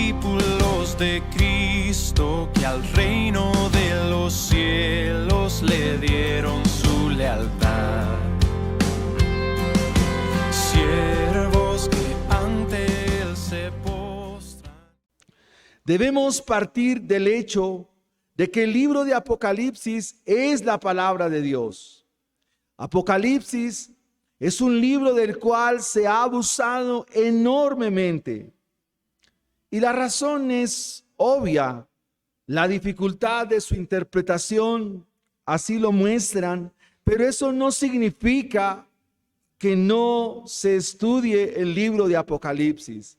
discípulos de Cristo que al reino de los cielos le dieron su lealtad. Siervos que ante él se postran. Debemos partir del hecho de que el libro de Apocalipsis es la palabra de Dios. Apocalipsis es un libro del cual se ha abusado enormemente. Y la razón es obvia. La dificultad de su interpretación así lo muestran, pero eso no significa que no se estudie el libro de Apocalipsis.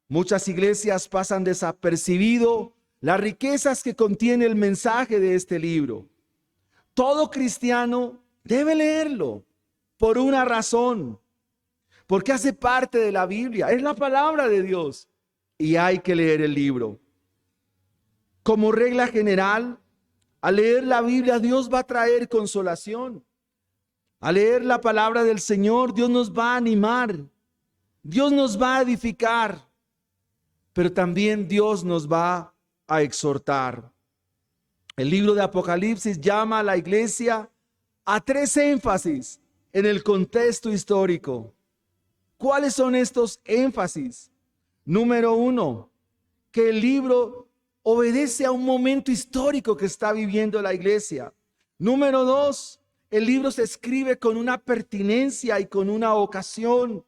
Muchas iglesias pasan desapercibido las riquezas que contiene el mensaje de este libro. Todo cristiano debe leerlo por una razón, porque hace parte de la Biblia, es la palabra de Dios y hay que leer el libro. Como regla general, al leer la Biblia, Dios va a traer consolación. Al leer la palabra del Señor, Dios nos va a animar, Dios nos va a edificar, pero también Dios nos va a exhortar. El libro de Apocalipsis llama a la iglesia a 3 énfasis en el contexto histórico. ¿Cuáles son estos énfasis? Número 1, que el libro obedece a un momento histórico que está viviendo la iglesia. Número 2, el libro se escribe con una pertinencia y con una ocasión.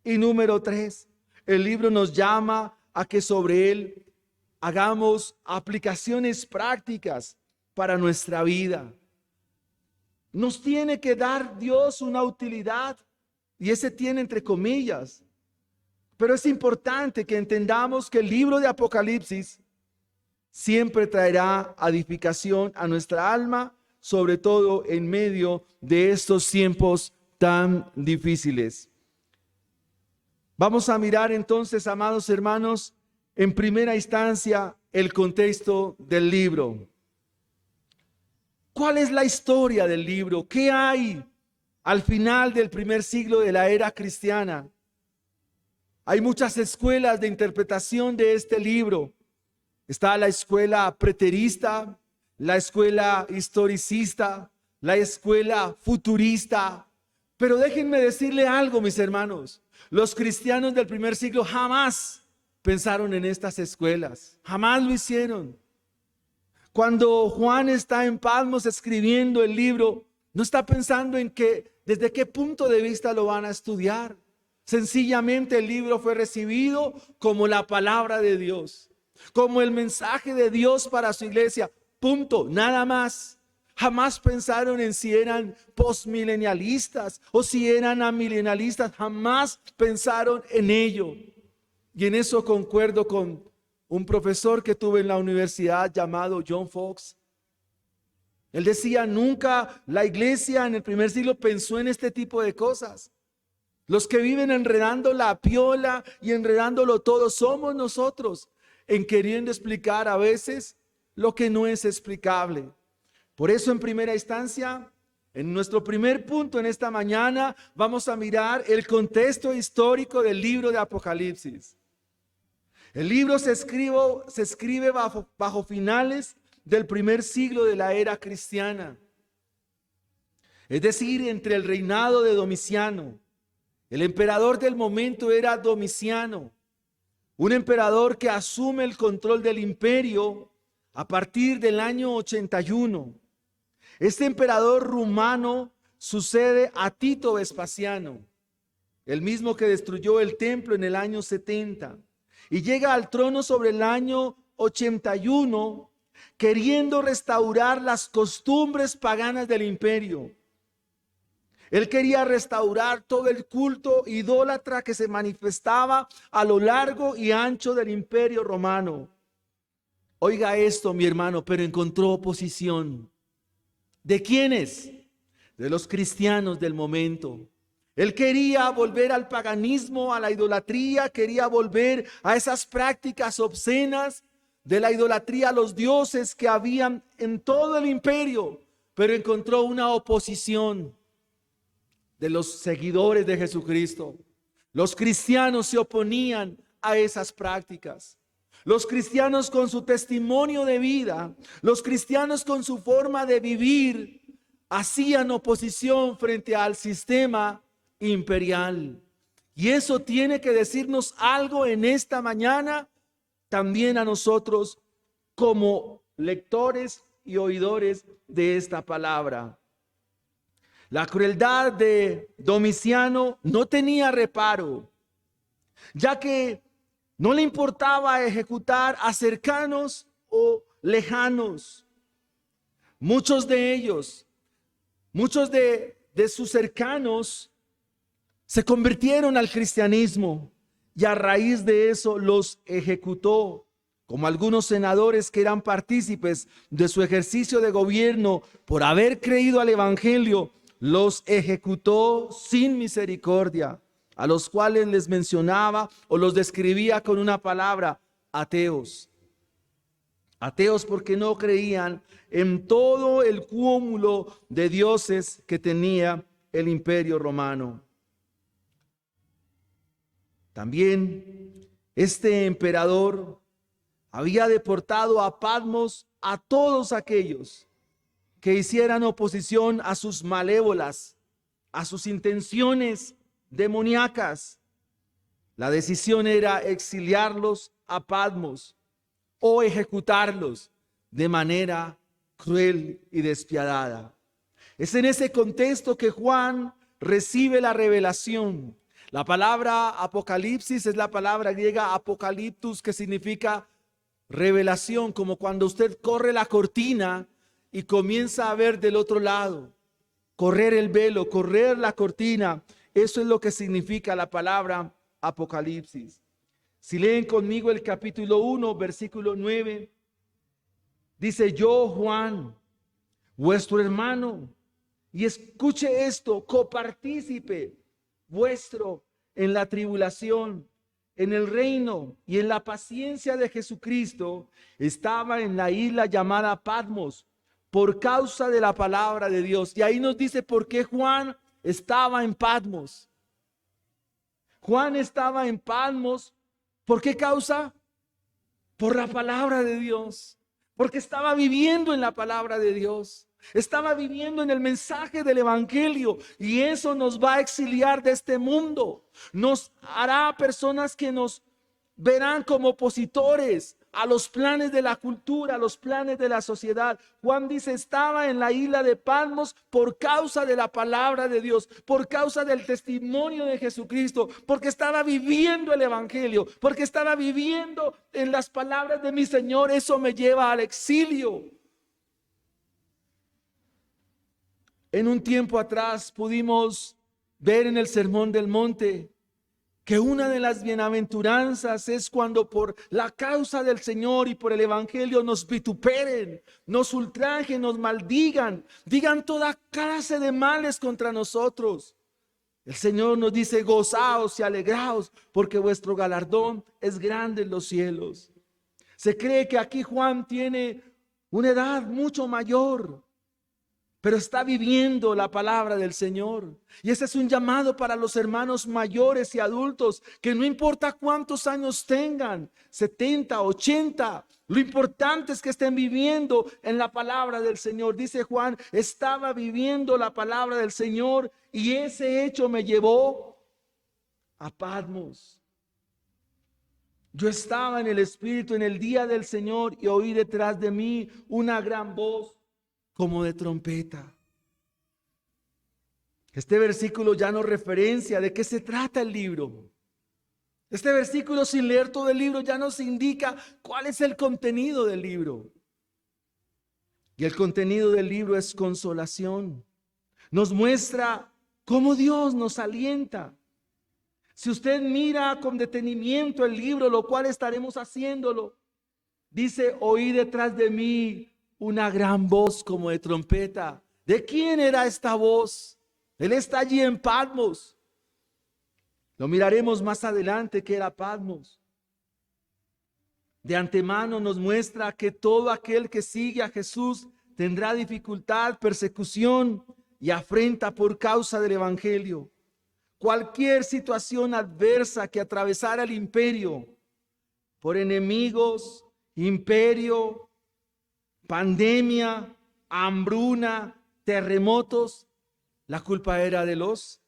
Y número 3, el libro nos llama a que sobre él hagamos aplicaciones prácticas para nuestra vida. Nos tiene que dar Dios una utilidad, y ese tiene entre comillas. Pero es importante que entendamos que el libro de Apocalipsis siempre traerá edificación a nuestra alma, sobre todo en medio de estos tiempos tan difíciles. Vamos a mirar entonces, amados hermanos, en primera instancia el contexto del libro. ¿Cuál es la historia del libro? ¿Qué hay al final del primer siglo de la era cristiana? Hay muchas escuelas de interpretación de este libro. Está la escuela preterista, la escuela historicista, la escuela futurista. Pero déjenme decirle algo, mis hermanos. Los cristianos del primer siglo jamás pensaron en estas escuelas. Jamás lo hicieron. Cuando Juan está en Patmos escribiendo el libro, no está pensando en desde qué punto de vista lo van a estudiar. Sencillamente el libro fue recibido como la palabra de Dios, como el mensaje de Dios para su iglesia. Punto, nada más. Jamás pensaron en si eran postmilenialistas o si eran amilenialistas. Jamás pensaron en ello. Y en eso concuerdo con un profesor que tuve en la universidad llamado John Fox. Él decía, nunca la iglesia en el primer siglo pensó en este tipo de cosas. Los que viven enredando la piola y enredándolo todo somos nosotros, en queriendo explicar a veces lo que no es explicable. Por eso, en primera instancia, en nuestro primer punto en esta mañana, vamos a mirar el contexto histórico del libro de Apocalipsis. El libro se escribe bajo finales del primer siglo de la era cristiana. Es decir, entre el reinado de Domiciano. El emperador del momento era Domiciano, un emperador que asume el control del imperio a partir del año 81. Este emperador rumano sucede a Tito Vespasiano, el mismo que destruyó el templo en el año 70, y llega al trono sobre el año 81, queriendo restaurar las costumbres paganas del imperio. Él quería restaurar todo el culto idólatra que se manifestaba a lo largo y ancho del imperio romano. Oiga esto, mi hermano, pero encontró oposición. ¿De quiénes? De los cristianos del momento. Él quería volver al paganismo, a la idolatría, quería volver a esas prácticas obscenas de la idolatría a los dioses que habían en todo el imperio, pero encontró una oposición de los seguidores de Jesucristo. Los cristianos se oponían a esas prácticas. Los cristianos con su testimonio de vida, los cristianos con su forma de vivir, hacían oposición frente al sistema imperial. Y eso tiene que decirnos algo en esta mañana, también a nosotros como lectores y oidores de esta palabra. La crueldad de Domiciano no tenía reparo, ya que no le importaba ejecutar a cercanos o lejanos. Muchos de sus cercanos se convirtieron al cristianismo y a raíz de eso los ejecutó, como algunos senadores que eran partícipes de su ejercicio de gobierno por haber creído al evangelio, los ejecutó sin misericordia, a los cuales les mencionaba o los describía con una palabra: ateos. Ateos porque no creían en todo el cúmulo de dioses que tenía el imperio romano. También este emperador había deportado a Patmos a todos aquellos que hicieran oposición a sus malévolas, a sus intenciones demoníacas. La decisión era exiliarlos a Patmos o ejecutarlos de manera cruel y despiadada. Es en ese contexto que Juan recibe la revelación. La palabra Apocalipsis es la palabra griega apocaliptus, que significa revelación, como cuando usted corre la cortina y comienza a ver del otro lado. Correr el velo, correr la cortina, eso es lo que significa la palabra Apocalipsis. Si leen conmigo el capítulo 1, versículo 9, dice: yo, Juan, vuestro hermano, y escuche esto, copartícipe vuestro en la tribulación, en el reino y en la paciencia de Jesucristo, estaba en la isla llamada Patmos por causa de la palabra de Dios. Y ahí nos dice por qué Juan estaba en Patmos. Juan estaba en Patmos, ¿por qué causa? Por la palabra de Dios, porque estaba viviendo en la palabra de Dios. Estaba viviendo en el mensaje del evangelio, y eso nos va a exiliar de este mundo. Nos hará personas que nos verán como opositores a los planes de la cultura, a los planes de la sociedad. Juan dice: estaba en la isla de Patmos por causa de la palabra de Dios, por causa del testimonio de Jesucristo, porque estaba viviendo el evangelio, porque estaba viviendo en las palabras de mi Señor. Eso me lleva al exilio. En un tiempo atrás pudimos ver en el Sermón del Monte que una de las bienaventuranzas es cuando por la causa del Señor y por el evangelio nos vituperen, nos ultrajen, nos maldigan, digan toda clase de males contra nosotros. El Señor nos dice: gozaos y alegraos, porque vuestro galardón es grande en los cielos. Se cree que aquí Juan tiene una edad mucho mayor, pero está viviendo la palabra del Señor. Y ese es un llamado para los hermanos mayores y adultos, que no importa cuántos años tengan, 70, 80, lo importante es que estén viviendo en la palabra del Señor. Dice Juan: estaba viviendo la palabra del Señor, y ese hecho me llevó a Patmos. Yo estaba en el Espíritu en el día del Señor, y oí detrás de mí una gran voz como de trompeta. Este versículo ya nos referencia de qué se trata el libro. Este versículo, sin leer todo el libro, ya nos indica cuál es el contenido del libro. Y el contenido del libro es consolación. Nos muestra cómo Dios nos alienta. Si usted mira con detenimiento el libro, lo cual estaremos haciéndolo, dice: oí detrás de mí una gran voz como de trompeta. ¿De quién era esta voz? Él está allí en Patmos. Lo miraremos más adelante que era Patmos. De antemano nos muestra que todo aquel que sigue a Jesús tendrá dificultad, persecución y afrenta por causa del evangelio. Cualquier situación adversa que atravesara el imperio por enemigos, imperio, pandemia, hambruna, terremotos, la culpa era de los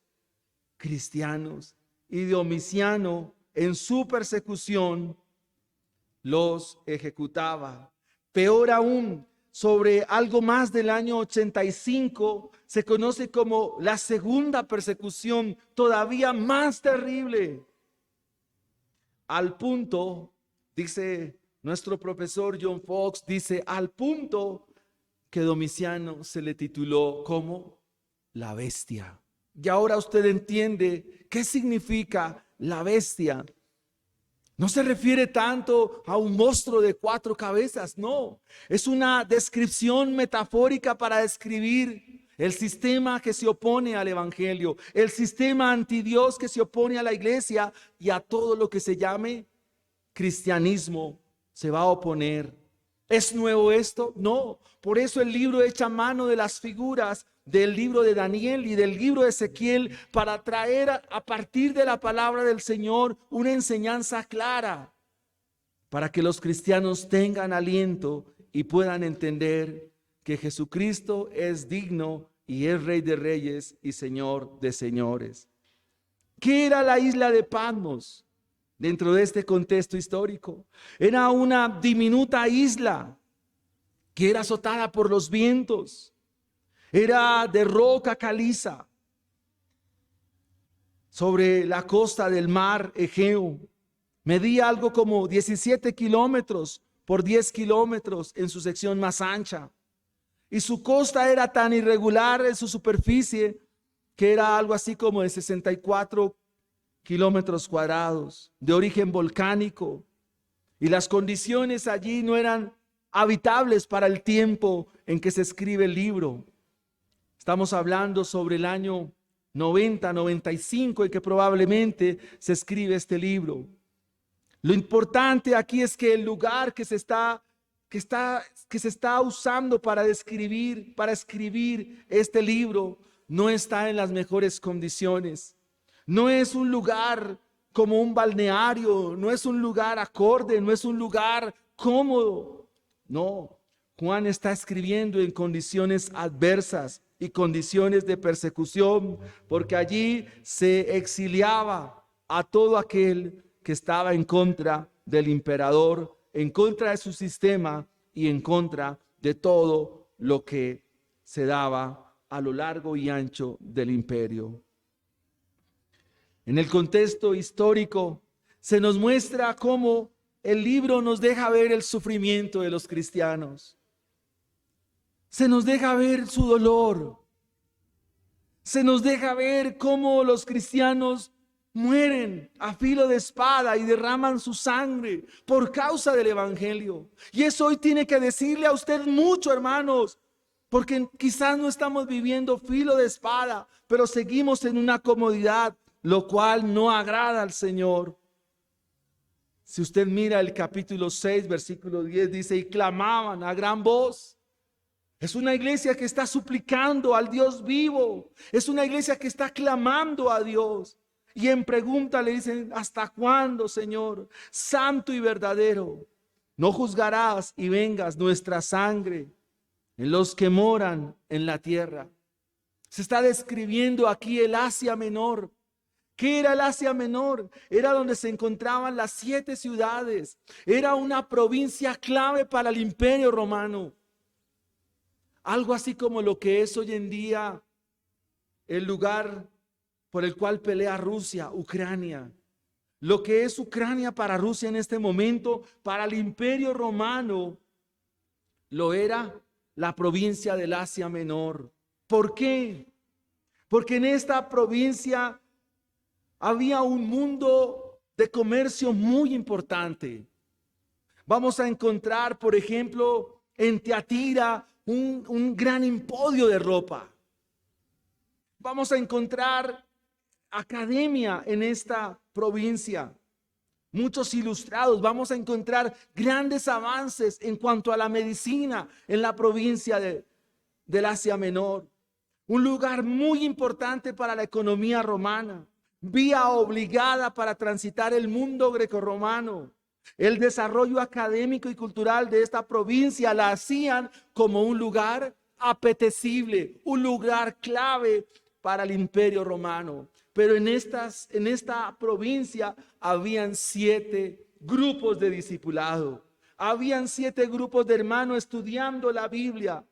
cristianos. Y Domiciano, en su persecución, los ejecutaba. Peor aún, sobre algo más del año 85, se conoce como la segunda persecución, todavía más terrible. Al punto, dice nuestro profesor John Fox, dice, al punto que Domiciano se le tituló como la bestia. Y ahora usted entiende qué significa la bestia. No se refiere tanto a un monstruo de 4 cabezas, no. Es una descripción metafórica para describir el sistema que se opone al evangelio, el sistema antidios que se opone a la iglesia y a todo lo que se llame cristianismo se va a oponer. ¿Es nuevo esto? No. Por eso el libro echa mano de las figuras del libro de Daniel y del libro de Ezequiel para traer a partir de la palabra del Señor una enseñanza clara para que los cristianos tengan aliento y puedan entender que Jesucristo es digno y es Rey de Reyes y Señor de Señores. ¿Qué era la isla de Patmos dentro de este contexto histórico? Era una diminuta isla que era azotada por los vientos. Era de roca caliza sobre la costa del mar Egeo. Medía algo como 17 kilómetros por 10 kilómetros en su sección más ancha. Y su costa era tan irregular en su superficie que era algo así como de 64 kilómetros cuadrados, de origen volcánico. Y las condiciones allí no eran habitables para el tiempo en que se escribe el libro. Estamos hablando sobre el año 90, 95 en que probablemente se escribe este libro. Lo importante aquí es que el lugar que se está usando para escribir este libro no está en las mejores condiciones. No es un lugar como un balneario, no es un lugar acorde, no es un lugar cómodo. No, Juan está escribiendo en condiciones adversas y condiciones de persecución, porque allí se exiliaba a todo aquel que estaba en contra del emperador, en contra de su sistema y en contra de todo lo que se daba a lo largo y ancho del imperio. En el contexto histórico se nos muestra cómo el libro nos deja ver el sufrimiento de los cristianos. Se nos deja ver su dolor. Se nos deja ver cómo los cristianos mueren a filo de espada y derraman su sangre por causa del evangelio. Y eso hoy tiene que decirle a usted mucho, hermanos, porque quizás no estamos viviendo filo de espada, pero seguimos en una comodidad, lo cual no agrada al Señor. Si usted mira el capítulo 6, versículo 10, dice, y clamaban a gran voz. Es una iglesia que está suplicando al Dios vivo. Es una iglesia que está clamando a Dios. Y en pregunta le dicen, ¿hasta cuándo, Señor? Santo y verdadero, no juzgarás y vengas nuestra sangre en los que moran en la tierra. Se está describiendo aquí el Asia Menor. ¿Qué era el Asia Menor? Era donde se encontraban las 7 ciudades. Era una provincia clave para el imperio romano. Algo así como lo que es hoy en día el lugar por el cual pelea Rusia, Ucrania. Lo que es Ucrania para Rusia en este momento, para el imperio romano, lo era la provincia del Asia Menor. ¿Por qué? Porque en esta provincia había un mundo de comercio muy importante. Vamos a encontrar, por ejemplo, en Tiatira, un gran emporio de ropa. Vamos a encontrar academia en esta provincia, muchos ilustrados. Vamos a encontrar grandes avances en cuanto a la medicina en la provincia del Asia Menor. Un lugar muy importante para la economía romana, vía obligada para transitar el mundo grecorromano. El desarrollo académico y cultural de esta provincia la hacían como un lugar apetecible, un lugar clave para el Imperio Romano. Pero en esta provincia habían 7 grupos de discipulado. Habían 7 grupos de hermanos estudiando la Biblia,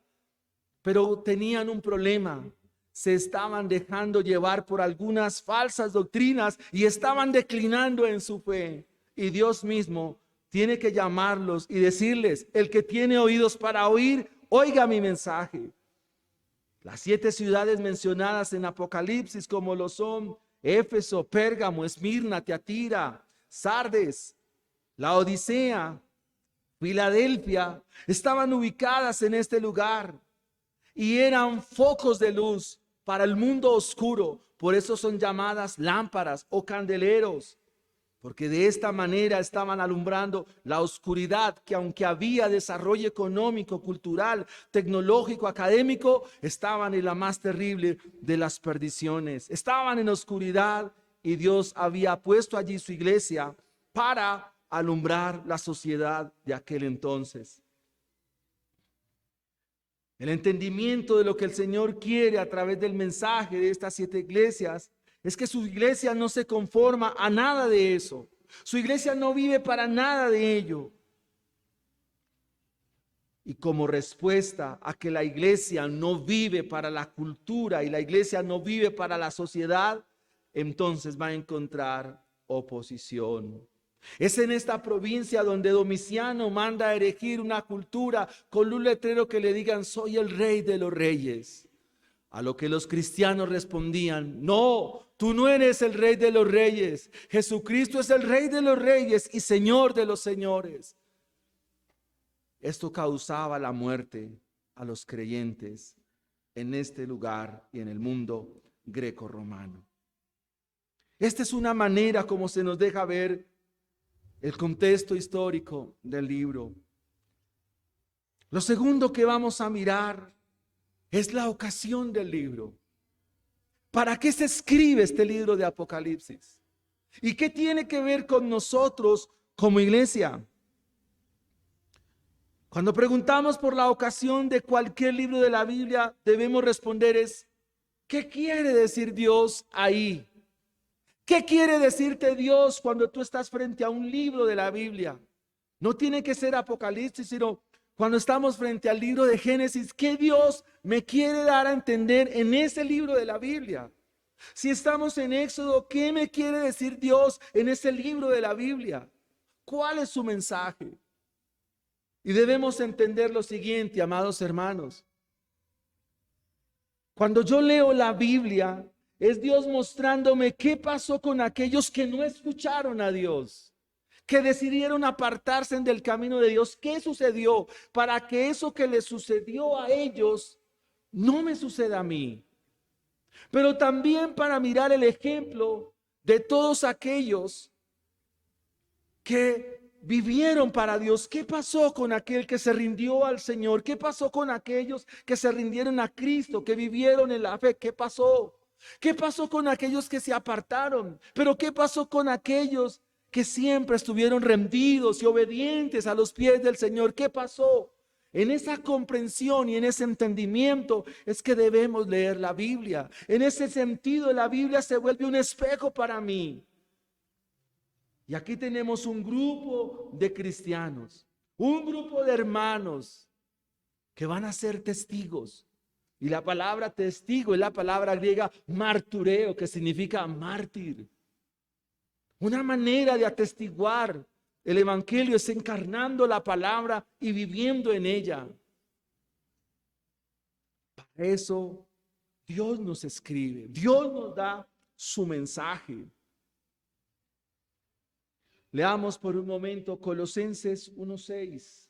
pero tenían un problema. Se estaban dejando llevar por algunas falsas doctrinas y estaban declinando en su fe. Y Dios mismo tiene que llamarlos y decirles: el que tiene oídos para oír, oiga mi mensaje. Las 7 ciudades mencionadas en Apocalipsis, como lo son Éfeso, Pérgamo, Esmirna, Tiatira, Sardes, Laodicea, Filadelfia, estaban ubicadas en este lugar y eran focos de luz para el mundo oscuro. Por eso son llamadas lámparas o candeleros, porque de esta manera estaban alumbrando la oscuridad que, aunque había desarrollo económico, cultural, tecnológico, académico, estaban en la más terrible de las perdiciones. Estaban en oscuridad y Dios había puesto allí su iglesia para alumbrar la sociedad de aquel entonces. El entendimiento de lo que el Señor quiere a través del mensaje de estas 7 iglesias es que su iglesia no se conforma a nada de eso. Su iglesia no vive para nada de ello. Y como respuesta a que la iglesia no vive para la cultura y la iglesia no vive para la sociedad, entonces va a encontrar oposición. Es en esta provincia donde Domiciano manda a erigir una cultura con un letrero que le digan: soy el rey de los reyes. A lo que los cristianos respondían: no, tú no eres el rey de los reyes. Jesucristo es el rey de los reyes y señor de los señores. Esto causaba la muerte a los creyentes en este lugar y en el mundo greco-romano. Esta es una manera como se nos deja ver el contexto histórico del libro. Lo segundo que vamos a mirar es la ocasión del libro. ¿Para qué se escribe este libro de Apocalipsis? ¿Y qué tiene que ver con nosotros como iglesia? Cuando preguntamos por la ocasión de cualquier libro de la Biblia, debemos responder ¿qué quiere decir Dios ahí? ¿Qué quiere decirte Dios cuando tú estás frente a un libro de la Biblia? No tiene que ser Apocalipsis, sino cuando estamos frente al libro de Génesis, ¿qué Dios me quiere dar a entender en ese libro de la Biblia? Si estamos en Éxodo, ¿qué me quiere decir Dios en ese libro de la Biblia? ¿Cuál es su mensaje? Y debemos entender lo siguiente, amados hermanos. Cuando yo leo la Biblia, es Dios mostrándome qué pasó con aquellos que no escucharon a Dios, que decidieron apartarse del camino de Dios. ¿Qué sucedió para que eso que les sucedió a ellos no me suceda a mí? Pero también para mirar el ejemplo de todos aquellos que vivieron para Dios. ¿Qué pasó con aquel que se rindió al Señor? ¿Qué pasó con aquellos que se rindieron a Cristo, que vivieron en la fe? ¿Qué pasó? ¿Qué pasó con aquellos que se apartaron? Pero ¿qué pasó con aquellos que siempre estuvieron rendidos y obedientes a los pies del Señor? ¿Qué pasó? En esa comprensión y en ese entendimiento es que debemos leer la Biblia. En ese sentido, la Biblia se vuelve un espejo para mí. Y aquí tenemos un grupo de cristianos, un grupo de hermanos que van a ser testigos. Y la palabra testigo es la palabra griega martureo, que significa mártir. Una manera de atestiguar el evangelio es encarnando la palabra y viviendo en ella. Para eso Dios nos escribe, Dios nos da su mensaje. Leamos por un momento Colosenses 1:6.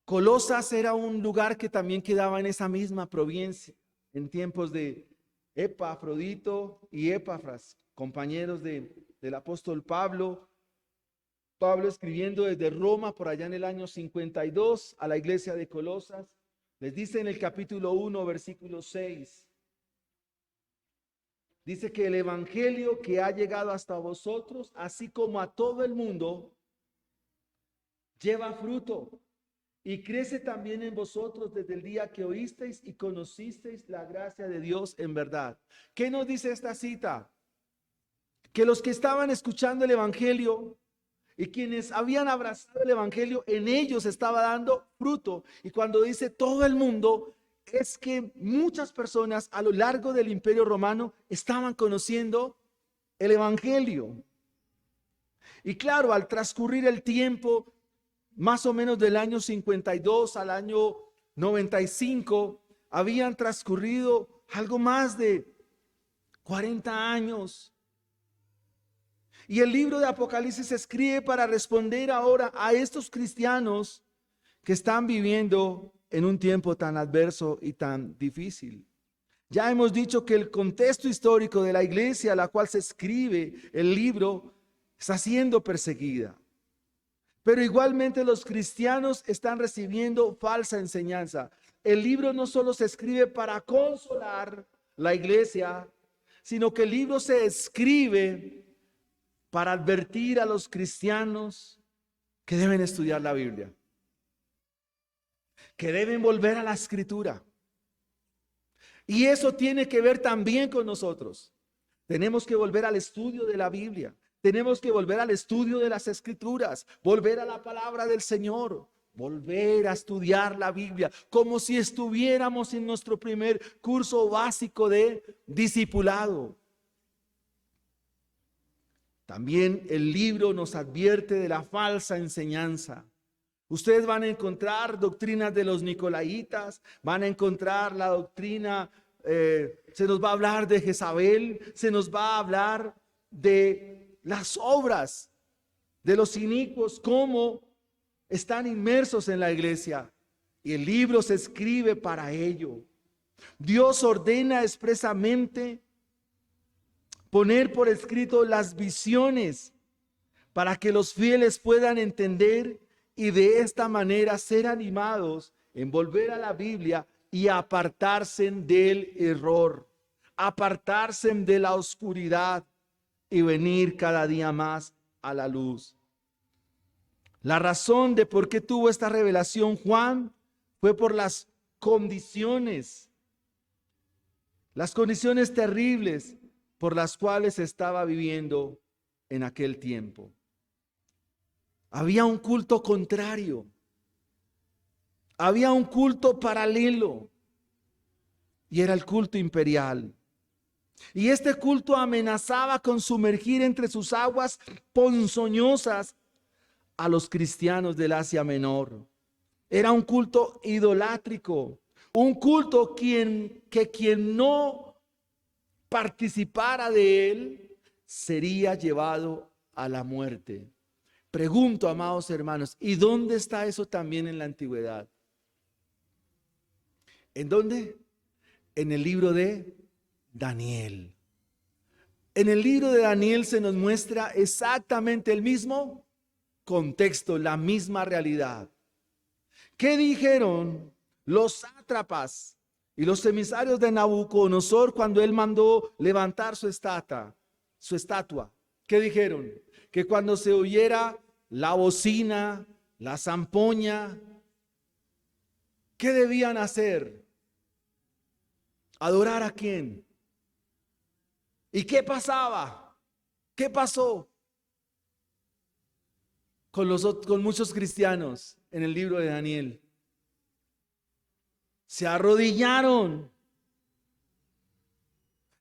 Colosas era un lugar que también quedaba en esa misma provincia, en tiempos de Epafrodito y Epafras, compañeros del apóstol Pablo. Pablo escribiendo desde Roma por allá en el año 52 a la iglesia de Colosas, les dice en el capítulo 1, versículo 6: Dice que el evangelio que ha llegado hasta vosotros, así como a todo el mundo, lleva fruto y crece también en vosotros desde el día que oísteis y conocisteis la gracia de Dios en verdad. ¿Qué nos dice esta cita? Que los que estaban escuchando el evangelio y quienes habían abrazado el evangelio, en ellos estaba dando fruto. Y cuando dice todo el mundo, es que muchas personas a lo largo del Imperio Romano estaban conociendo el evangelio. Y claro, al transcurrir el tiempo, más o menos del año 52 al año 95, habían transcurrido algo más de 40 años. Y el libro de Apocalipsis se escribe para responder ahora a estos cristianos que están viviendo en un tiempo tan adverso y tan difícil. Ya hemos dicho que el contexto histórico de la iglesia a la cual se escribe el libro está siendo perseguida. Pero igualmente los cristianos están recibiendo falsa enseñanza. El libro no solo se escribe para consolar la iglesia, sino que el libro se escribe para advertir a los cristianos que deben estudiar la Biblia, que deben volver a la escritura. Y eso tiene que ver también con nosotros. Tenemos que volver al estudio de la Biblia. Tenemos que volver al estudio de las escrituras, volver a la palabra del Señor, volver a estudiar la Biblia, como si estuviéramos en nuestro primer curso básico de discipulado. También el libro nos advierte de la falsa enseñanza. Ustedes van a encontrar doctrinas de los nicolaitas, van a encontrar la doctrina, se nos va a hablar de Jezabel, se nos va a hablar de las obras de los inicuos, cómo están inmersos en la iglesia. Y el libro se escribe para ello. Dios ordena expresamente poner por escrito las visiones para que los fieles puedan entender y de esta manera ser animados en volver a la Biblia y apartarse del error, apartarse de la oscuridad y venir cada día más a la luz. La razón de por qué tuvo esta revelación Juan fue por las condiciones terribles por las cuales estaba viviendo en aquel tiempo. Había un culto contrario, había un culto paralelo y era el culto imperial. Y este culto amenazaba con sumergir entre sus aguas ponzoñosas a los cristianos del Asia Menor. Era un culto idolátrico, un culto que quien no participara de él sería llevado a la muerte. Pregunto, amados hermanos, ¿y dónde está eso también en la antigüedad? ¿En dónde? En el libro de Daniel. En el libro de Daniel se nos muestra exactamente el mismo contexto, la misma realidad. ¿Qué dijeron los sátrapas y los emisarios de Nabucodonosor cuando él mandó levantar su estatua? ¿Qué dijeron? Que cuando se oyera la bocina, la zampoña, ¿qué debían hacer? ¿Adorar a quién? ¿Y qué pasaba? ¿Qué pasó con muchos cristianos en el libro de Daniel? Se arrodillaron,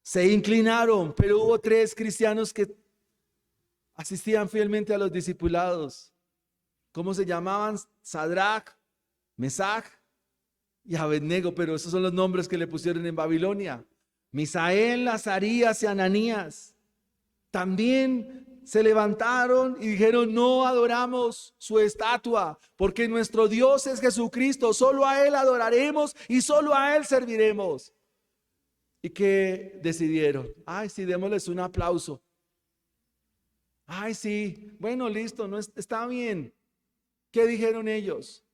se inclinaron, pero hubo 3 cristianos que asistían fielmente a los discipulados. ¿Cómo se llamaban? Sadrach, Mesach y Abednego, pero esos son los nombres que le pusieron en Babilonia. Misael, Azarías y Ananías también se levantaron y dijeron: no adoramos su estatua, porque nuestro Dios es Jesucristo, solo a Él adoraremos y solo a Él serviremos. ¿Y qué decidieron? Ay, sí, démosles un aplauso. Ay, sí, bueno, listo, no está bien. ¿Qué dijeron ellos?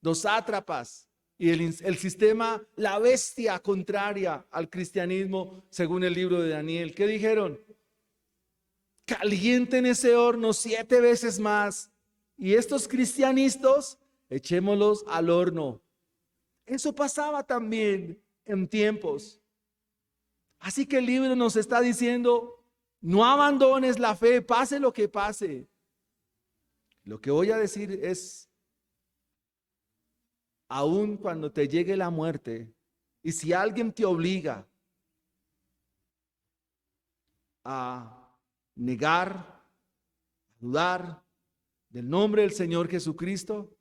Los sátrapas, y el sistema, la bestia contraria al cristianismo, según el libro de Daniel. ¿Qué dijeron? Calienten ese horno 7 veces más. Y estos cristianistas, echémoslos al horno. Eso pasaba también en tiempos. Así que el libro nos está diciendo, no abandones la fe, pase lo que pase. Lo que voy a decir es, aun cuando te llegue la muerte, y si alguien te obliga a negar, a dudar del nombre del Señor Jesucristo,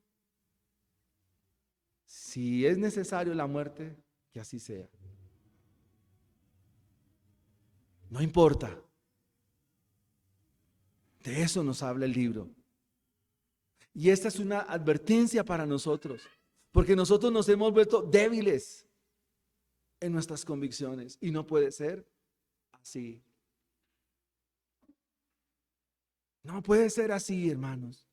si es necesario la muerte, que así sea. No importa. De eso nos habla el libro. Y esta es una advertencia para nosotros, porque nosotros nos hemos vuelto débiles en nuestras convicciones y no puede ser así. No puede ser así, hermanos.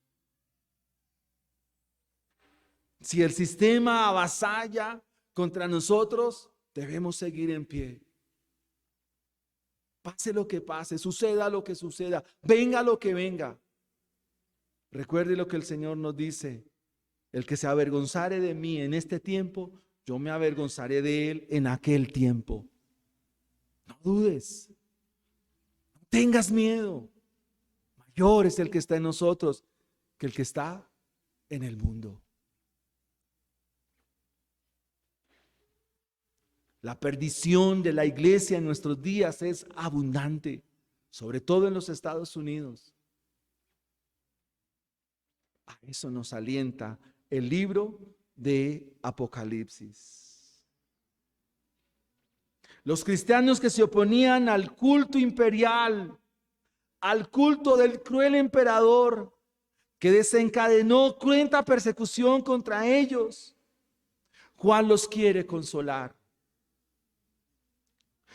Si el sistema avasalla contra nosotros, debemos seguir en pie. Pase lo que pase, suceda lo que suceda, venga lo que venga. Recuerde lo que el Señor nos dice: el que se avergonzare de mí en este tiempo, yo me avergonzaré de él en aquel tiempo. No dudes, no tengas miedo. Mayor es el que está en nosotros que el que está en el mundo. La perdición de la iglesia en nuestros días es abundante, sobre todo en los Estados Unidos. A eso nos alienta el libro de Apocalipsis. Los cristianos que se oponían al culto imperial, al culto del cruel emperador que desencadenó cruenta persecución contra ellos, Juan los quiere consolar.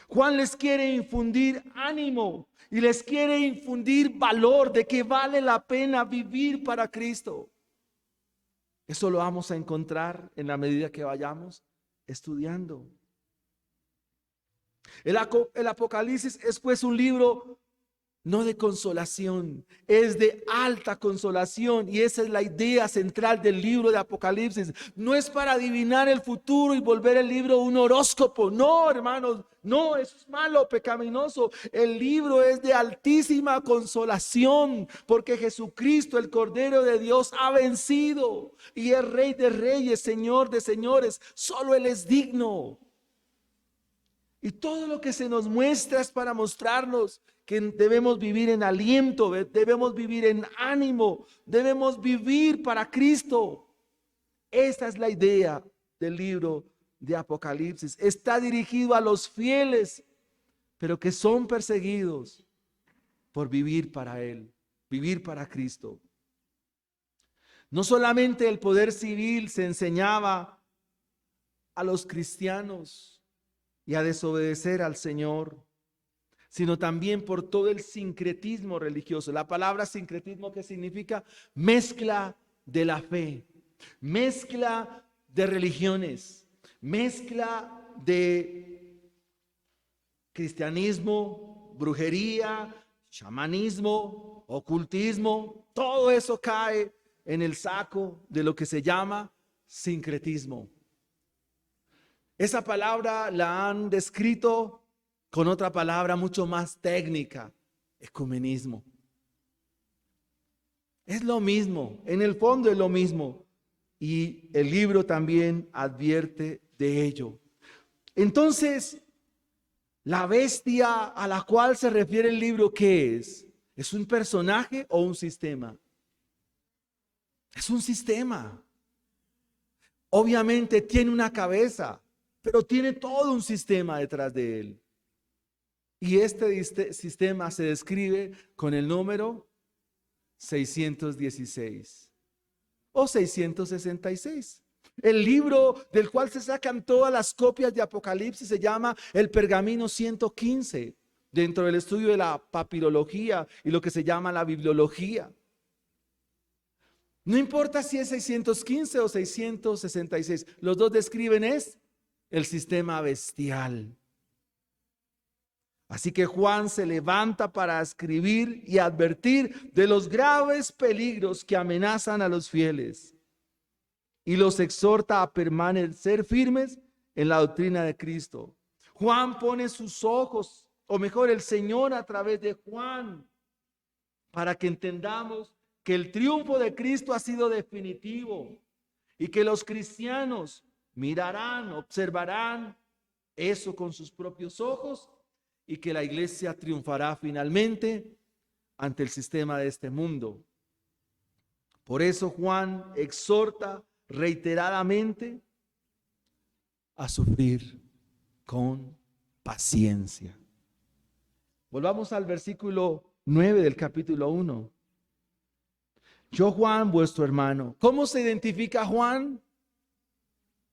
Juan les quiere infundir ánimo y les quiere infundir valor de que vale la pena vivir para Cristo. Eso lo vamos a encontrar en la medida que vayamos estudiando. El Apocalipsis es pues un libro no de consolación, es de alta consolación, y esa es la idea central del libro de Apocalipsis. No es para adivinar el futuro y volver el libro un horóscopo. No, hermanos, no, eso es malo, pecaminoso. El libro es de altísima consolación, porque Jesucristo, el Cordero de Dios, ha vencido y es Rey de reyes, Señor de señores. Solo Él es digno. Y todo lo que se nos muestra es para mostrarnos que debemos vivir en aliento, debemos vivir en ánimo, debemos vivir para Cristo. Esta es la idea del libro de Apocalipsis. Está dirigido a los fieles, pero que son perseguidos por vivir para Él, vivir para Cristo. No solamente el poder civil se enseñaba a los cristianos y a desobedecer al Señor, sino también por todo el sincretismo religioso. La palabra sincretismo, ¿qué significa? Mezcla de la fe, mezcla de religiones, mezcla de cristianismo, brujería, chamanismo, ocultismo. Todo eso cae en el saco de lo que se llama sincretismo. Esa palabra la han descrito con otra palabra mucho más técnica: ecumenismo. Es lo mismo, en el fondo es lo mismo. Y el libro también advierte de ello. Entonces, la bestia a la cual se refiere el libro, ¿qué es? ¿Es un personaje o un sistema? Es un sistema. Obviamente tiene una cabeza, pero tiene todo un sistema detrás de él. Y este sistema se describe con el número 616 o 666. El libro del cual se sacan todas las copias de Apocalipsis se llama el pergamino 115, dentro del estudio de la papirología y lo que se llama la bibliología. No importa si es 615 o 666, los dos describen es el sistema bestial. Así que Juan se levanta para escribir y advertir de los graves peligros que amenazan a los fieles y los exhorta a permanecer firmes en la doctrina de Cristo. Juan pone sus ojos, o mejor, el Señor a través de Juan, para que entendamos que el triunfo de Cristo ha sido definitivo y que los cristianos mirarán, observarán eso con sus propios ojos y que la iglesia triunfará finalmente ante el sistema de este mundo. Por eso Juan exhorta reiteradamente a sufrir con paciencia. Volvamos al versículo 9 del capítulo 1. Yo, Juan, vuestro hermano. ¿Cómo se identifica Juan?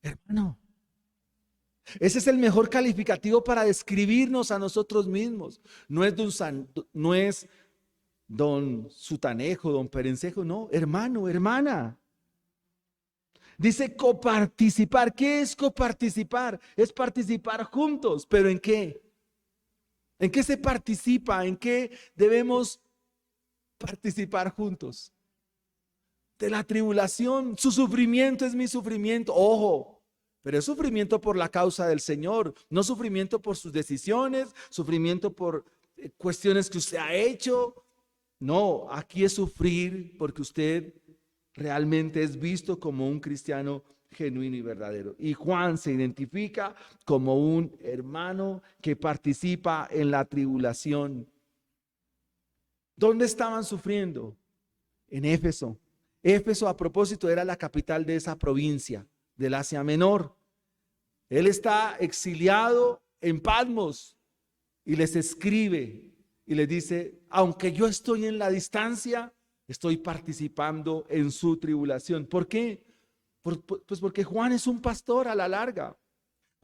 Hermano. Ese es el mejor calificativo para describirnos a nosotros mismos. No es don Sutanejo, don Perencejo, no, hermano, hermana. Dice coparticipar. ¿Qué es coparticipar? Es participar juntos, pero ¿en qué? ¿En qué se participa? ¿En qué debemos participar juntos? De la tribulación. Su sufrimiento es mi sufrimiento. Ojo. Pero es sufrimiento por la causa del Señor, no sufrimiento por sus decisiones, sufrimiento por cuestiones que usted ha hecho. No, aquí es sufrir porque usted realmente es visto como un cristiano genuino y verdadero. Y Juan se identifica como un hermano que participa en la tribulación. ¿Dónde estaban sufriendo? En Éfeso. Éfeso, a propósito, era la capital de esa provincia del Asia Menor. Él está exiliado en Patmos y les escribe y les dice, aunque yo estoy en la distancia, estoy participando en su tribulación. ¿Por qué? Pues porque Juan es un pastor a la larga.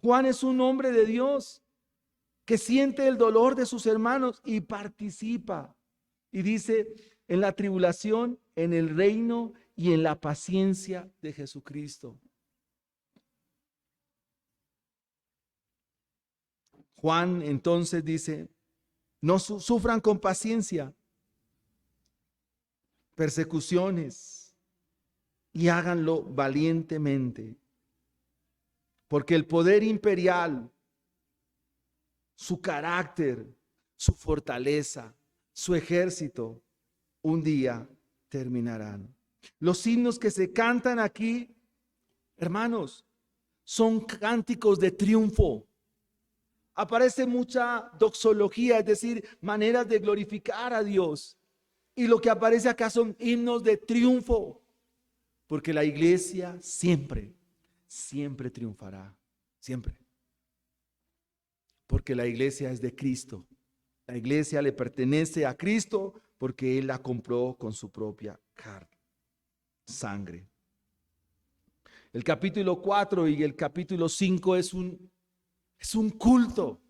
Juan es un hombre de Dios que siente el dolor de sus hermanos y participa. Y dice, en la tribulación, en el reino y en la paciencia de Jesucristo. Juan entonces dice, no sufran con paciencia persecuciones y háganlo valientemente, porque el poder imperial, su carácter, su fortaleza, su ejército, un día terminarán. Los himnos que se cantan aquí, hermanos, son cánticos de triunfo. Aparece mucha doxología, es decir, maneras de glorificar a Dios. Y lo que aparece acá son himnos de triunfo, porque la iglesia siempre triunfará, siempre. Porque la iglesia es de Cristo. La iglesia le pertenece a Cristo porque Él la compró con su propia carne, sangre. El capítulo 4 y el capítulo 5 es un culto.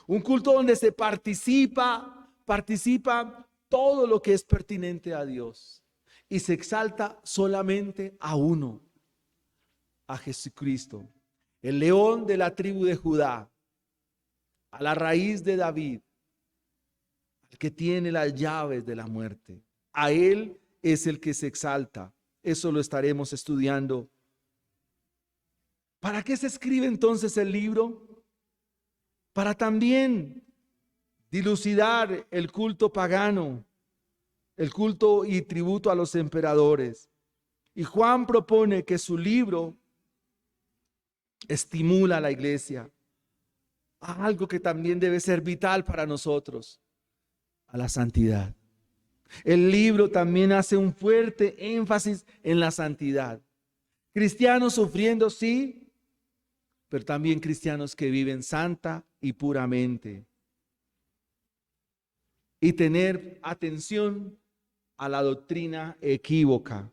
Un culto donde se participa todo lo que es pertinente a Dios. Y se exalta solamente a uno, a Jesucristo, el león de la tribu de Judá, a la raíz de David, el que tiene las llaves de la muerte. A Él es el que se exalta. Eso lo estaremos estudiando. ¿Para qué se escribe entonces el libro? Para también dilucidar el culto pagano, el culto y tributo a los emperadores. Y Juan propone que su libro estimula a la iglesia a algo que también debe ser vital para nosotros, a la santidad. El libro también hace un fuerte énfasis en la santidad. Cristianos sufriendo, sí, pero también cristianos que viven santa y puramente. Y tener atención a la doctrina equívoca.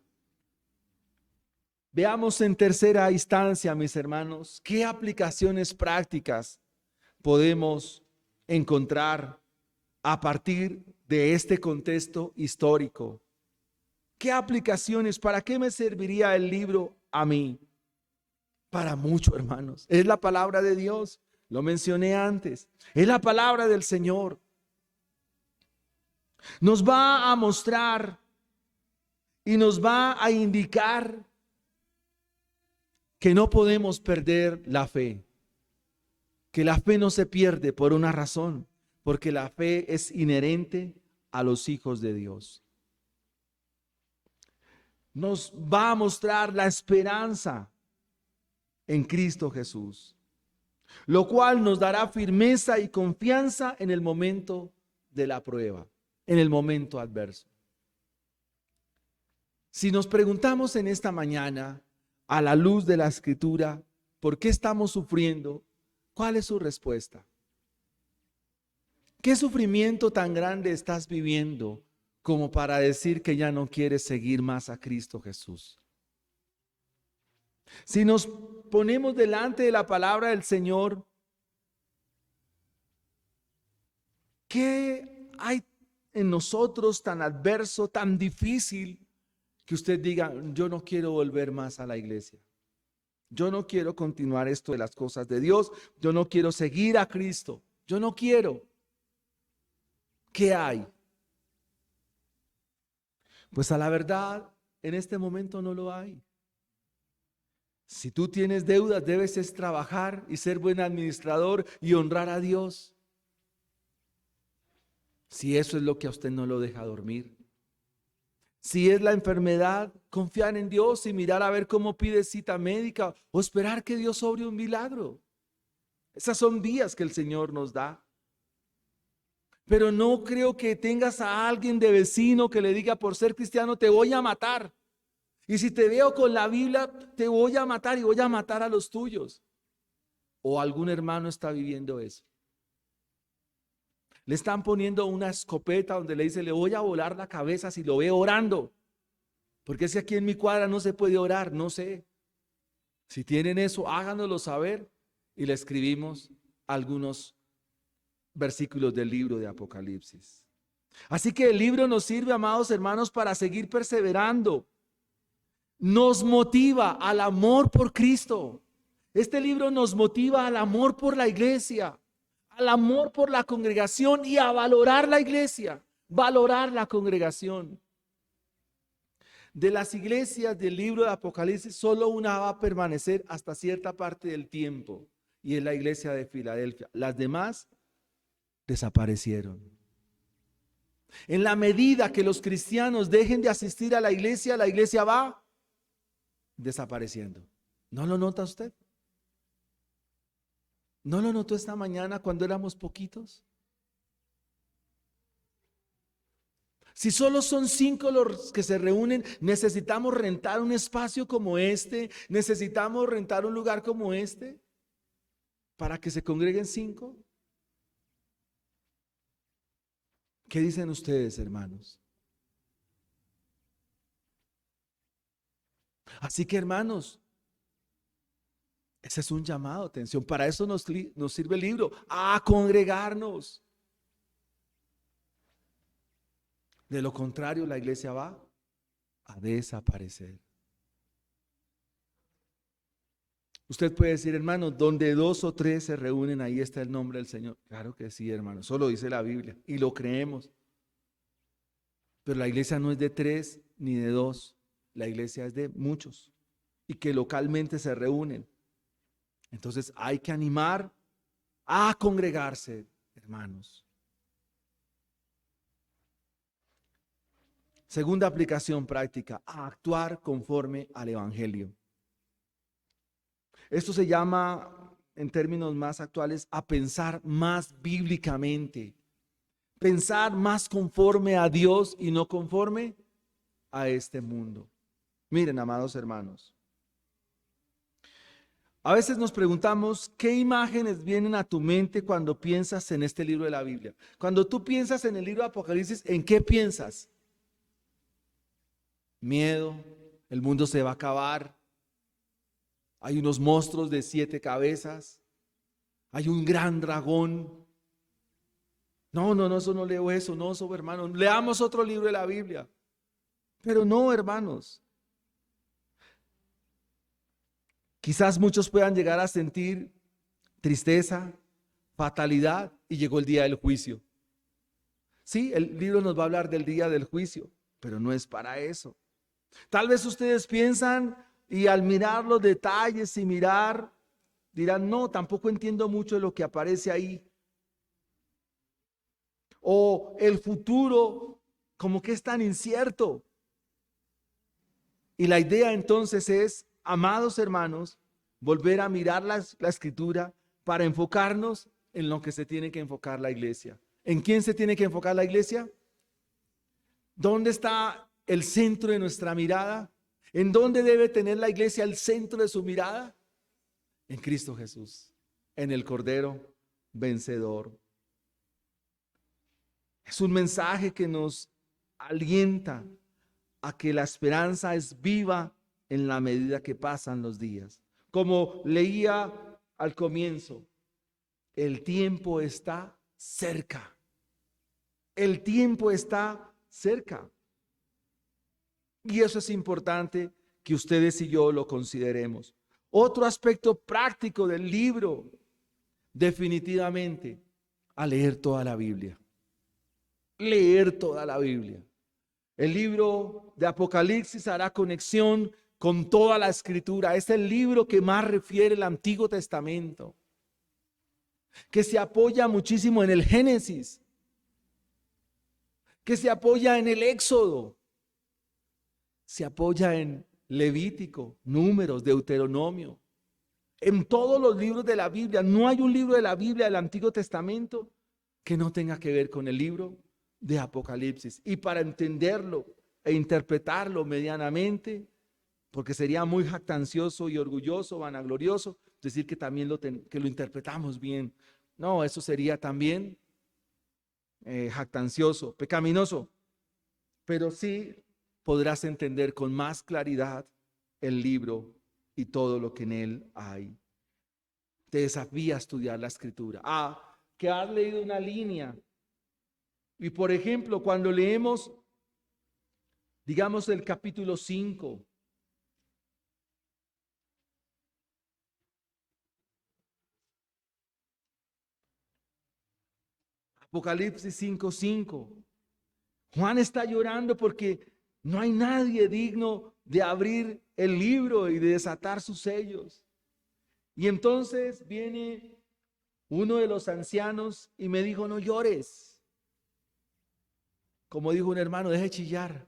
Veamos en tercera instancia, mis hermanos, qué aplicaciones prácticas podemos encontrar a partir de este contexto histórico. ¿Qué aplicaciones? ¿Para qué me serviría el libro a mí? Para mucho, hermanos. Es la palabra de Dios. Lo mencioné antes. Es la palabra del Señor. Nos va a mostrar y nos va a indicar que no podemos perder la fe. Que la fe no se pierde por una razón. Porque la fe es inherente a los hijos de Dios. Nos va a mostrar la esperanza en Cristo Jesús, lo cual nos dará firmeza y confianza en el momento de la prueba, en el momento adverso. Si nos preguntamos en esta mañana, a la luz de la Escritura, ¿por qué estamos sufriendo? ¿Cuál es su respuesta? ¿Qué sufrimiento tan grande estás viviendo como para decir que ya no quieres seguir más a Cristo Jesús? Si nos ponemos delante de la palabra del Señor, ¿qué hay en nosotros tan adverso, tan difícil, que usted diga, yo no quiero volver más a la iglesia? Yo no quiero continuar esto de las cosas de Dios. Yo no quiero seguir a Cristo. Yo no quiero. ¿Qué hay? Pues a la verdad, en este momento no lo hay. Si tú tienes deudas, debes es trabajar y ser buen administrador y honrar a Dios. Si eso es lo que a usted no lo deja dormir. Si es la enfermedad, confiar en Dios y mirar a ver cómo pide cita médica o esperar que Dios obre un milagro. Esas son vías que el Señor nos da. Pero no creo que tengas a alguien de vecino que le diga, por ser cristiano te voy a matar. Y si te veo con la Biblia, te voy a matar y voy a matar a los tuyos. ¿O algún hermano está viviendo eso? Le están poniendo una escopeta donde le dice, le voy a volar la cabeza si lo veo orando. Porque si aquí en mi cuadra no se puede orar, no sé. Si tienen eso, háganoslo saber y le escribimos algunos versículos del libro de Apocalipsis. Así que el libro nos sirve, amados hermanos, para seguir perseverando. Nos motiva al amor por Cristo. Este libro nos motiva al amor por la iglesia, al amor por la congregación y a valorar la iglesia, valorar la congregación. De las iglesias del libro de Apocalipsis, solo una va a permanecer hasta cierta parte del tiempo, y es la iglesia de Filadelfia. Las demás desaparecieron. En la medida que los cristianos dejen de asistir a la iglesia va desapareciendo. ¿No lo nota usted? ¿No lo notó esta mañana cuando éramos poquitos? Si solo son 5 los que se reúnen, necesitamos rentar un espacio como este, necesitamos rentar un lugar como este para que se congreguen 5. ¿Qué dicen ustedes, hermanos? Así que, hermanos, ese es un llamado de atención. Para eso nos sirve el libro, a congregarnos. De lo contrario, la iglesia va a desaparecer. Usted puede decir, hermano, donde 2 o 3 se reúnen, ahí está el nombre del Señor. Claro que sí, hermano, eso lo dice la Biblia y lo creemos. Pero la iglesia no es de 3 ni de 2, la iglesia es de muchos y que localmente se reúnen. Entonces hay que animar a congregarse, hermanos. Segunda aplicación práctica, a actuar conforme al Evangelio. Esto se llama, en términos más actuales, a pensar más bíblicamente. Pensar más conforme a Dios y no conforme a este mundo. Miren, amados hermanos, a veces nos preguntamos qué imágenes vienen a tu mente cuando piensas en este libro de la Biblia. Cuando tú piensas en el libro de Apocalipsis, ¿en qué piensas? Miedo, el mundo se va a acabar, hay unos monstruos de 7 cabezas, hay un gran dragón. No, eso no leo eso, no, hermano, leamos otro libro de la Biblia. Pero no, hermanos. Quizás muchos puedan llegar a sentir tristeza, fatalidad, y llegó el día del juicio. Sí, el libro nos va a hablar del día del juicio, pero no es para eso. Tal vez ustedes piensan y al mirar los detalles y mirar, dirán, no, tampoco entiendo mucho de lo que aparece ahí. O el futuro, como que es tan incierto. Y la idea entonces es, amados hermanos, volver a mirar la escritura para enfocarnos en lo que se tiene que enfocar la iglesia. ¿En quién se tiene que enfocar la iglesia? ¿Dónde está el centro de nuestra mirada? ¿En dónde debe tener la iglesia el centro de su mirada? En Cristo Jesús, en el Cordero vencedor. Es un mensaje que nos alienta a que la esperanza es viva en la medida que pasan los días. Como leía al comienzo, el tiempo está cerca. El tiempo está cerca. Y eso es importante que ustedes y yo lo consideremos. Otro aspecto práctico del libro, definitivamente, a leer toda la Biblia. Leer toda la Biblia. El libro de Apocalipsis hará conexión con toda la escritura. Es el libro que más refiere el Antiguo Testamento, que se apoya muchísimo en el Génesis, que se apoya en el Éxodo, se apoya en Levítico, Números, Deuteronomio, en todos los libros de la Biblia. No hay un libro de la Biblia del Antiguo Testamento que no tenga que ver con el libro de Apocalipsis. Y para entenderlo e interpretarlo medianamente, porque sería muy jactancioso y orgulloso, vanaglorioso, decir que también que lo interpretamos bien. No, eso sería también jactancioso, pecaminoso. Pero sí podrás entender con más claridad el libro y todo lo que en él hay. Te desafía a estudiar la escritura. Que has leído una línea. Y por ejemplo, cuando leemos, digamos, el capítulo 5, Apocalipsis 5:5, Juan está llorando porque no hay nadie digno de abrir el libro y de desatar sus sellos. Y entonces viene uno de los ancianos y me dijo, no llores. Como dijo un hermano, deje chillar.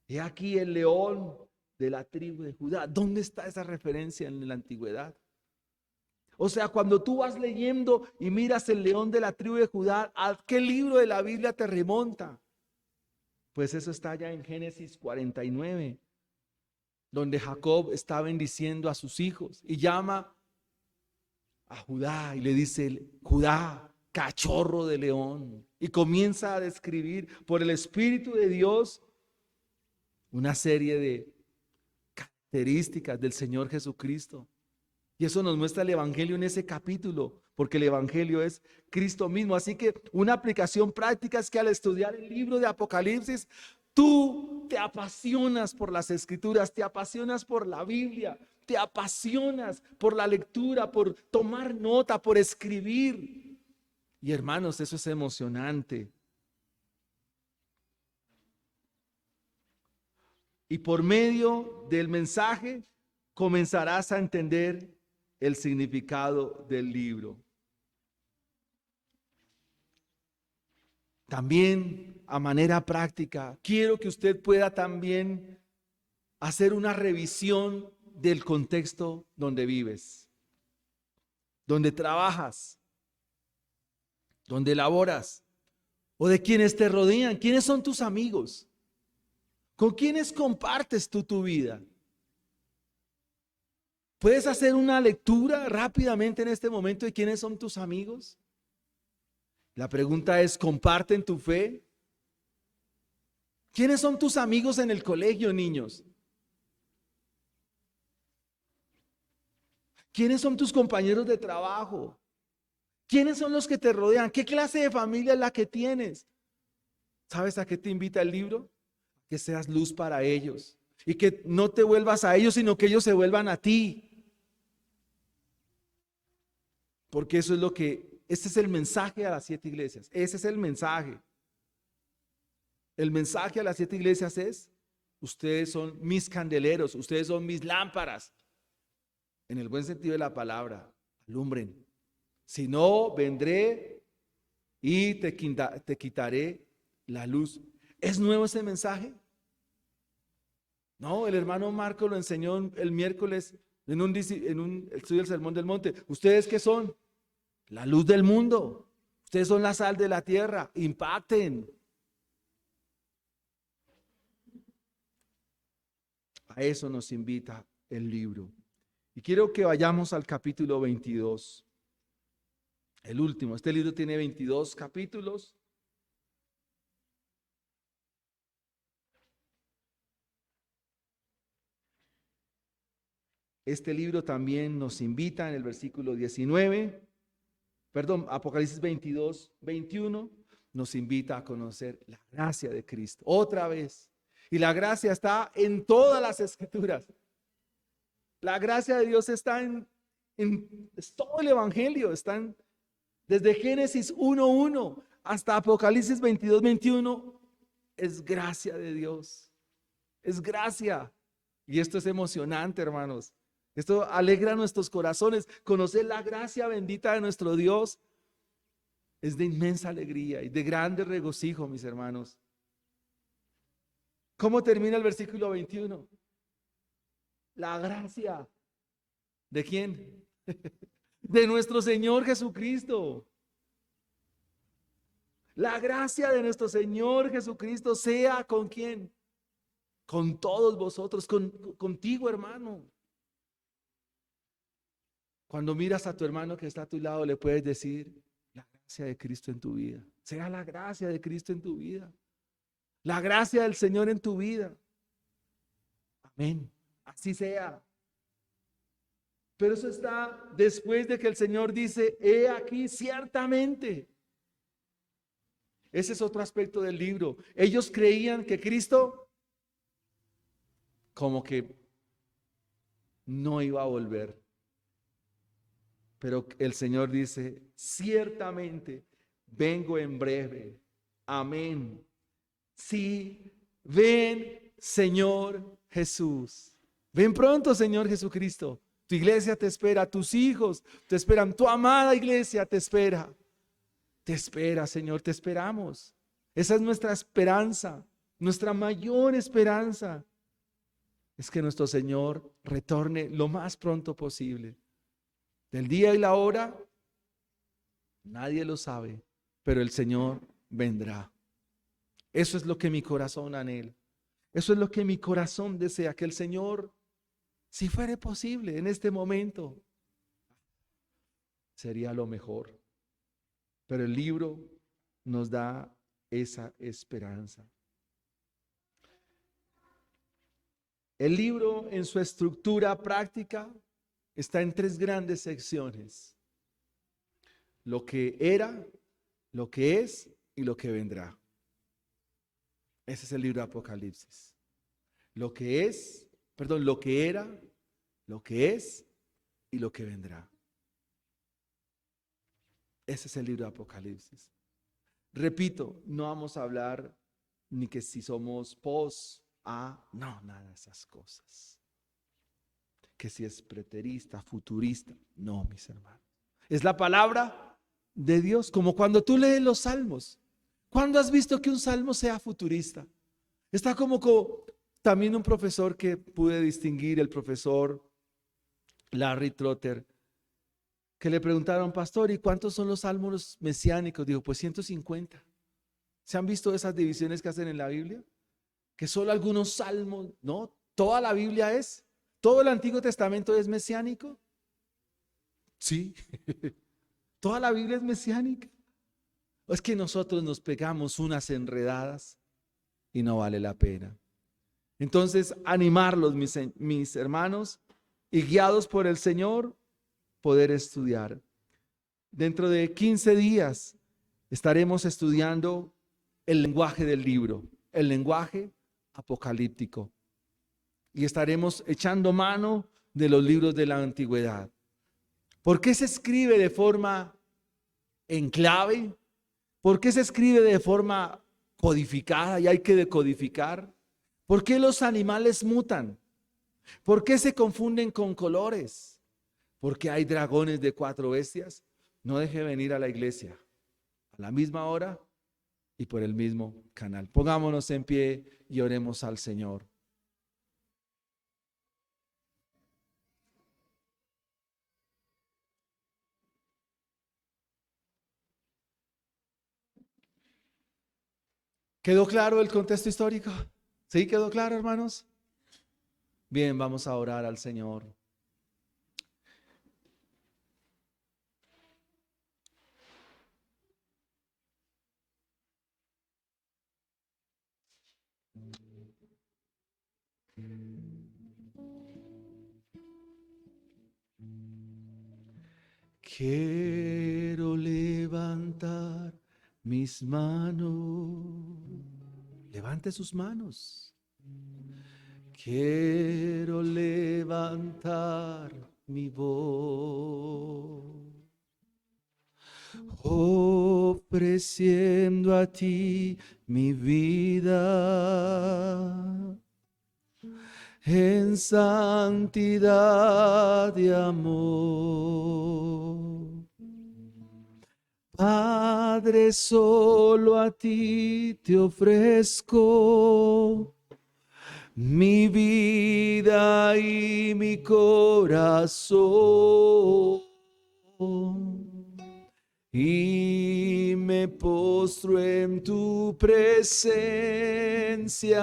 He aquí el león de la tribu de Judá. ¿Dónde está esa referencia en la antigüedad? O sea, cuando tú vas leyendo y miras el león de la tribu de Judá, ¿a qué libro de la Biblia te remonta? Pues eso está ya en Génesis 49, donde Jacob está bendiciendo a sus hijos y llama a Judá y le dice, Judá, cachorro de león. Y comienza a describir por el Espíritu de Dios una serie de características del Señor Jesucristo. Y eso nos muestra el Evangelio en ese capítulo, porque el Evangelio es Cristo mismo. Así que una aplicación práctica es que al estudiar el libro de Apocalipsis, tú te apasionas por las Escrituras, te apasionas por la Biblia, te apasionas por la lectura, por tomar nota, por escribir. Y hermanos, eso es emocionante. Y por medio del mensaje comenzarás a entender el significado del libro. También a manera práctica, quiero que usted pueda también hacer una revisión del contexto donde vives, donde trabajas, donde laboras, o de quienes te rodean. ¿Quiénes son tus amigos? ¿Con quiénes compartes tú tu vida? ¿Puedes hacer una lectura rápidamente en este momento de quiénes son tus amigos? La pregunta es, ¿comparten tu fe? ¿Quiénes son tus amigos en el colegio, niños? ¿Quiénes son tus compañeros de trabajo? ¿Quiénes son los que te rodean? ¿Qué clase de familia es la que tienes? ¿Sabes a qué te invita el libro? que seas luz para ellos y que no te vuelvas a ellos, sino que ellos se vuelvan a ti. Porque eso es lo que, este es el mensaje a las 7 iglesias. Ese es el mensaje. El mensaje a las 7 iglesias es: ustedes son mis candeleros, ustedes son mis lámparas. En el buen sentido de la palabra, alumbren. Si no, vendré y te quitaré la luz. ¿Es nuevo ese mensaje? No, el hermano Marco lo enseñó el miércoles en un estudio del Sermón del Monte. ¿Ustedes qué son? La luz del mundo. Ustedes son la sal de la tierra. Impacten. A eso nos invita el libro. Y quiero que vayamos al capítulo 22. El último. Este libro tiene 22 capítulos. Este libro también nos invita en el versículo 19, Apocalipsis 22, 21, nos invita a conocer la gracia de Cristo. Otra vez. Y la gracia está en todas las escrituras. La gracia de Dios está en todo el evangelio. Están desde Génesis 1:1 hasta Apocalipsis 22, 21. Es gracia de Dios. Es gracia. Y esto es emocionante, hermanos. Esto alegra nuestros corazones. Conocer la gracia bendita de nuestro Dios es de inmensa alegría y de grande regocijo, mis hermanos. ¿Cómo termina el versículo 21? La gracia. ¿De quién? De nuestro Señor Jesucristo. La gracia de nuestro Señor Jesucristo sea con quién. Con todos vosotros, contigo, hermano. Cuando miras a tu hermano que está a tu lado, le puedes decir: la gracia de Cristo en tu vida. Sea la gracia de Cristo en tu vida. La gracia del Señor en tu vida. Amén. Así sea. Pero eso está después de que el Señor dice: he aquí ciertamente. Ese es otro aspecto del libro. Ellos creían que Cristo como que no iba a volver. Pero el Señor dice: ciertamente vengo en breve. Amén. Sí, ven, Señor Jesús. Ven pronto, Señor Jesucristo. Tu iglesia te espera, tus hijos te esperan, tu amada iglesia te espera. Te espera, Señor, te esperamos. Esa es nuestra esperanza, nuestra mayor esperanza. Es que nuestro Señor retorne lo más pronto posible. Del día y la hora, nadie lo sabe, pero el Señor vendrá. Eso es lo que mi corazón anhela. Eso es lo que mi corazón desea, que el Señor, si fuera posible en este momento, sería lo mejor. Pero el libro nos da esa esperanza. El libro en su estructura práctica está en 3 grandes secciones: lo que era, lo que es y lo que vendrá. Ese es el libro de Apocalipsis. Lo que es, lo que era, lo que es y lo que vendrá. Ese es el libro de Apocalipsis. Repito, no vamos a hablar ni que si somos no, nada de esas cosas. Que si es preterista, futurista, no, mis hermanos. Es la palabra de Dios, como cuando tú lees los salmos. ¿Cuándo has visto que un salmo sea futurista? Está como también un profesor que pude distinguir, el profesor Larry Trotter, que le preguntaron: pastor, ¿y cuántos son los salmos mesiánicos? Dijo: pues 150. ¿Se han visto esas divisiones que hacen en la Biblia? Que solo algunos salmos, no, toda la Biblia es, todo el Antiguo Testamento es mesiánico. Sí, toda la Biblia es mesiánica. Es que nosotros nos pegamos unas enredadas y no vale la pena. Entonces, animarlos, mis hermanos, y guiados por el Señor, poder estudiar. Dentro de 15 días estaremos estudiando el lenguaje del libro, el lenguaje apocalíptico. Y estaremos echando mano de los libros de la antigüedad. ¿Por qué se escribe de forma en clave? ¿Por qué se escribe de forma codificada y hay que decodificar? ¿Por qué los animales mutan? ¿Por qué se confunden con colores? ¿Por qué hay dragones de 4 bestias? No deje venir a la iglesia a la misma hora y por el mismo canal. Pongámonos en pie y oremos al Señor. ¿Quedó claro el contexto histórico? ¿Sí quedó claro, hermanos? Bien, vamos a orar al Señor. Quiero levantar mis manos. Levante sus manos. Quiero levantar mi voz, ofreciendo a ti mi vida en santidad y amor. Padre, solo a ti te ofrezco mi vida y mi corazón, y me postro en tu presencia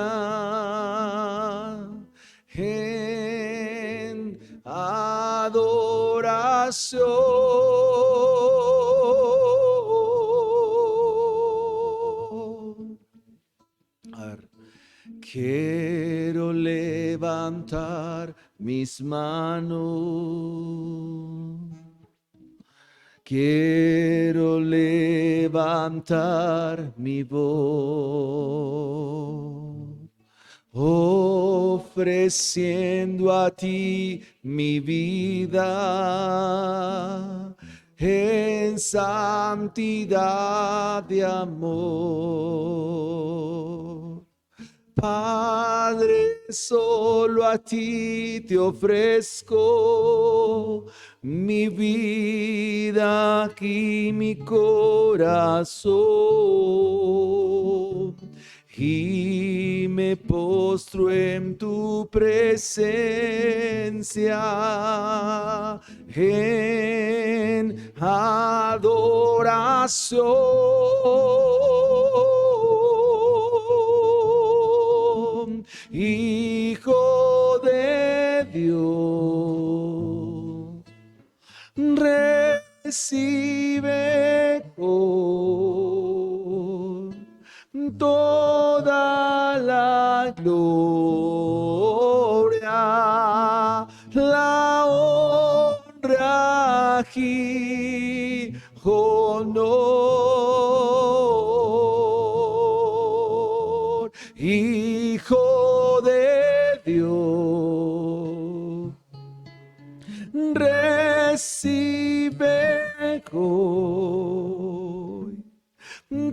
en adoración. A ver. Quiero levantar mis manos. Quiero levantar mi voz, ofreciendo a ti mi vida en santidad de amor. Padre, solo a ti te ofrezco mi vida y mi corazón, y me postro en tu presencia en adoración. Hijo de Dios, recibe con toda la gloria, la honra y honor. Hijo de Dios, recibe hoy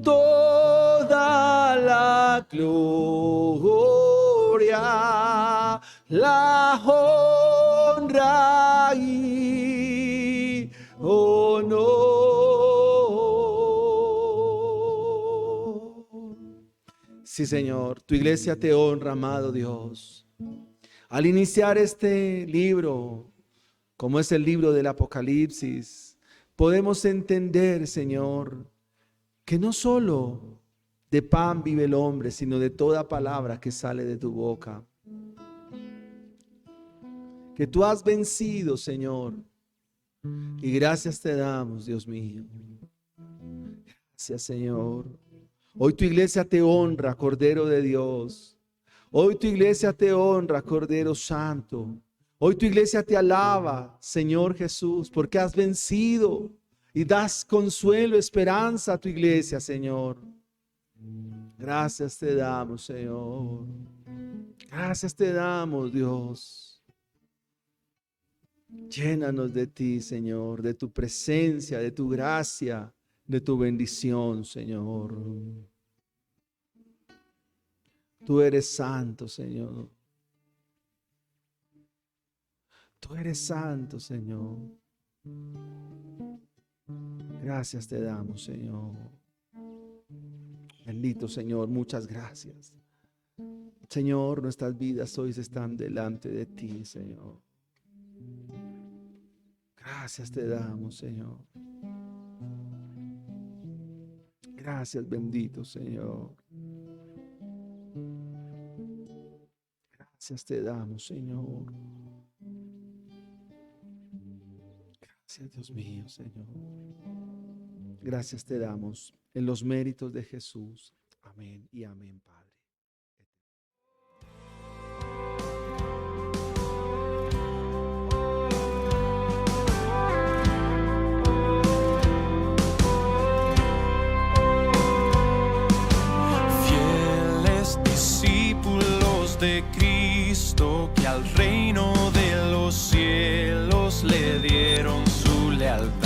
toda la gloria, la honra y honor. Sí, Señor, tu iglesia te honra, amado Dios. Al iniciar este libro, como es el libro del Apocalipsis, podemos entender, Señor, que no solo de pan vive el hombre, sino de toda palabra que sale de tu boca. Que tú has vencido, Señor, y gracias te damos, Dios mío. Gracias, Señor. Hoy tu iglesia te honra, Cordero de Dios. Hoy tu iglesia te honra, Cordero Santo. Hoy tu iglesia te alaba, Señor Jesús, porque has vencido y das consuelo, esperanza a tu iglesia, Señor. Gracias te damos, Señor. Gracias te damos, Dios. Llénanos de ti, Señor, de tu presencia, de tu gracia, de tu bendición, Señor. Tú eres santo, Señor. Tú eres santo, Señor. Gracias te damos, Señor. Bendito Señor, muchas gracias. Señor, nuestras vidas hoy están delante de ti, Señor. Gracias te damos, Señor. Gracias, bendito Señor. Gracias te damos, Señor. Gracias, Dios mío, Señor. Gracias te damos en los méritos de Jesús. Amén y amén, Padre. Fieles discípulos de Cristo que al reino de los cielos le dieron su lealtad.